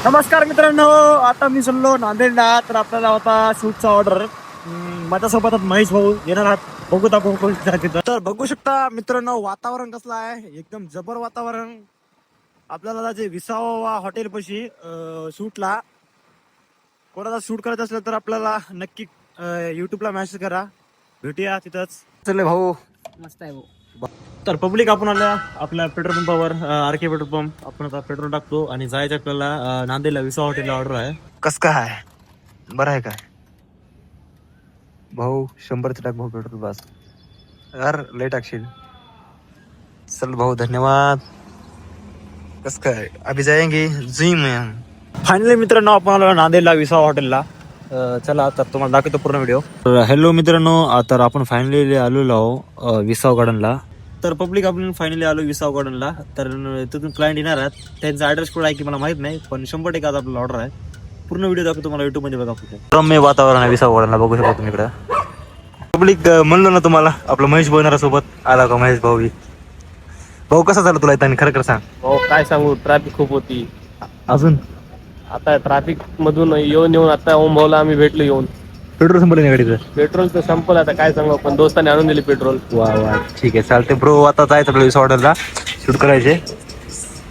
नमस्कार मित्रांनो, आता मी चाललो नांदेडला. तर आपल्याला होता शूटचा ऑर्डर. माझ्यासोबत महेश भाऊ येणार आहात. बघू तिथं. तर बघू शकता मित्रांनो, वातावरण कसलं आहे. एकदम जबर वातावरण. आपल्याला जायचे विसावा हॉटेल पाशी शूटला. कोणाला शूट करायचं असलं तर आपल्याला नक्की युट्यूबला मेसेज करा. भेटूया तिथंच. चले भाऊ, मस्त आहे भाऊ. तर पब्लिक आपण आल्या आपल्या पेट्रोल पंपावर. आर के पेट्रोल पंप. आपण आता पेट्रोल टाकतो आणि जायचं आपल्याला नांदेडला विसा हॉटेलला ऑर्डर आहे. कस काय बरं आहे काय भाऊ? 100 टाक भाऊ पेट्रोल बस. यार लय टाकशील. चल भाऊ, धन्यवाद. कस काय अभी जाएंगे जिम में. फायनली मित्रांनो, आपण आलो नांदेडला विसा हॉटेलला. चला तर तुम्हाला दाखवतो पूर्ण व्हिडिओ. तर हॅलो मित्रांनो, तर आपण फायनली आलेलो आहो विसाव गार्डनला. तर पब्लिक आपण फायनली आलो विसाव गार्डनला. तर तिथून क्लायंट येणार आहेत. त्यांचा ऍड्रेस कुठं आहे की मला माहित नाही, पण 100% आज आपला ऑर्डर आहे. पूर्ण व्हिडिओ दाखवतो तुम्हाला युट्यूब मध्ये बघा. रम्य वातावरण आहे विसाव गार्डनला, बघू शकतो तुम्ही इकडं. पब्लिक म्हणलो ना तुम्हाला, आपलं महेश भाऊ सोबत आला का? महेश भाऊ भाऊ कसा झाला तुला इथं? खरं खरं सांग. हो, काय सांगू, ट्रॅफिक खूप होती. अजून आता ट्रॅफिक मधून येऊन आता ओम भाऊला आम्ही भेटलो येऊन. पेट्रोल संपलं नाही गाडीचं? पेट्रोल तर संपलं, आता काय सांगू, पण दोस्ताने आणून दिली पेट्रोल. वा वा, ठीक आहे, चालते ब्रो. आता जायचं आपल्या विसाव ऑर्डरला शूट करायचे.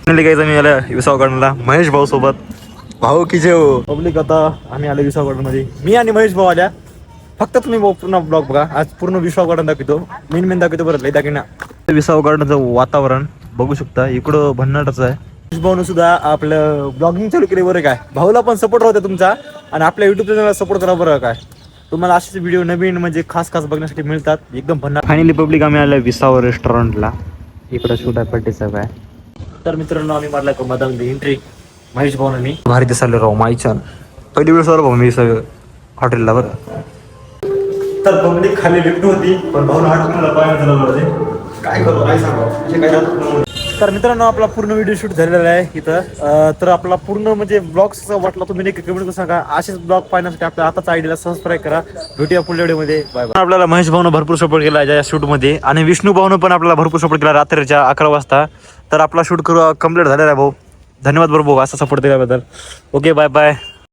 घ्यायचं मी आल्या विसाव गार्डनला महेश भाऊ सोबत. भाऊ की जे पब्लिक आता आम्ही आलो विसाव गार्डन मध्ये. मी आणि महेश भाऊ आल्या. फक्त तुम्ही पूर्ण ब्लॉग बघा. आज पूर्ण विसाव गार्डन दाखवतो. मेन दाखवतो बरं, लई दाखवणार. विसाव गार्डनचं वातावरण बघू शकता. इकडं भन्नाटच आहे. महेश भाऊन सुद्धा आपलं ब्लॉगिंग चालू केले बरं काय. भाऊला पण सपोर्ट होता तुमचा, आणि आपल्या युट्यूब चॅनलला सपोर्ट करा बरं काय. तुम्हाला असेच व्हिडिओ नवीन म्हणजे खास बघण्यासाठी मिळतात. एकदम भन्नाट. फायनली पब्लिक आम्ही आलो विसाव रेस्टॉरंटला. इकडं शूट आहे पट्टीचा काय. तर मित्रांनो, आम्ही मारला मधामध्ये एंट्री. महेश भाऊ आणि मी. भारी दिसायला राव माईच्यान. पहिली वेळेस आलो भाऊ मी हॉटेलला बरं. तर पब्लिक खाली लिफ्ट होती, पण भाऊन हॉटेलला पाय झाला. काय करू, काय सांगा. तर मित्रांनो, आपला पूर्ण व्हिडिओ शूट झालेला आहे इथं. तर आपला पूर्ण म्हणजे ब्लॉग वाटला तुम्ही नक्की कमेंट करून सांगा. असेच ब्लॉग पाहण्यासाठी आपल्या आताच आयडीला सबस्क्राईब करा. भेटूया पुढल्या व्हिडिओमध्ये. Bye bye. आपल्याला महेश भाऊनं भरपूर सपोर्ट केला या शूटमध्ये, आणि विष्णू भाऊनं पण आपल्याला भरपूर सपोर्ट केला रात्रीच्या 11 वाजता. तर आपला शूट करू कम्प्लीट झालेला आहे भाऊ. धन्यवाद बरं भाऊ, असा सपोर्ट दिल्याबद्दल. Okay, bye bye.